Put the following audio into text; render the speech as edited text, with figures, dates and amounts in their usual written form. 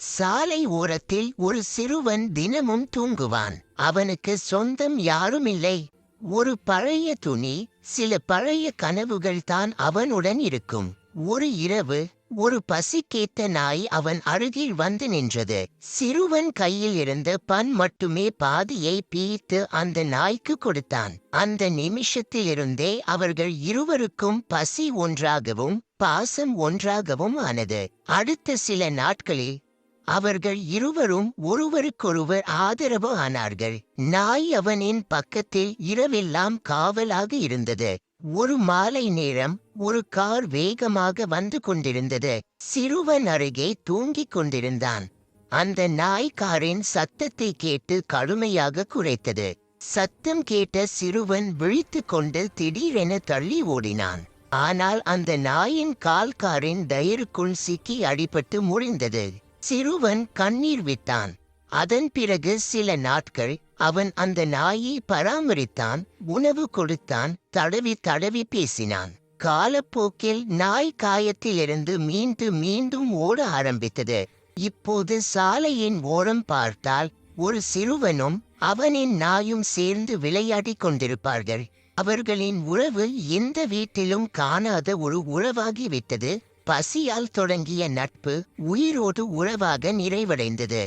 சாலை ஓரத்தில் ஒரு சிறுவன் தினமும் தூங்குவான். அவனுக்கு சொந்தம் யாருமில்லை. ஒரு பழைய துணி, சில பழைய கனவுகள் தான் அவனுடன் இருக்கும். ஒரு இரவு ஒரு பசிக்கேத்த நாய் அவன் அருகில் வந்து நின்றது. சிறுவன் கையில் இருந்த பன் மட்டுமே பாதியை பிய்த்து அந்த நாய்க்கு கொடுத்தான். அந்த நிமிஷத்திலிருந்தே அவர்கள் இருவருக்கும் பசி ஒன்றாகவும் பாசம் ஒன்றாகவும் ஆனது. அடுத்த சில நாட்களில் அவர்கள் இருவரும் ஒருவருக்கொருவர் ஆதரவு ஆனார்கள். நாய் அவனின் பக்கத்தில் இரவெல்லாம் காவலாக இருந்தது. ஒரு மாலை நேரம் ஒரு கார் வேகமாக வந்து கொண்டிருந்தது. சிறுவன் அருகே தூங்கிக் கொண்டிருந்தான். அந்த நாய் காரின் சத்தத்தை கேட்டு கடுமையாக குரைத்தது. சத்தம் கேட்ட சிறுவன் விழித்துக் கொண்டு திடீரென தள்ளி ஓடினான். ஆனால் அந்த நாயின் கால் காரின் டயருக்குள் சிக்கி அடிபட்டு முறிந்தது. சிறுவன் கண்ணீர் விட்டான். அதன் பிறகு சில நாட்கள் அவன் அந்த நாயை பராமரித்தான், உணவு கொடுத்தான், தடவி தடவி பேசினான். காலப்போக்கில் நாய் காயத்திலிருந்து மீண்டும் மீண்டும் ஓட ஆரம்பித்தது. இப்போது சாலையின் ஓரம் பார்த்தால் ஒரு சிறுவனும் அவனின் நாயும் சேர்ந்து விளையாடிக் கொண்டிருப்பார்கள். அவர்களின் உறவு எந்த வீட்டிலும் காணாத ஒரு உறவாகிவிட்டது. பசியால் தொடங்கிய நட்பு உயிரோடு உறவாக நிறைவடைந்தது.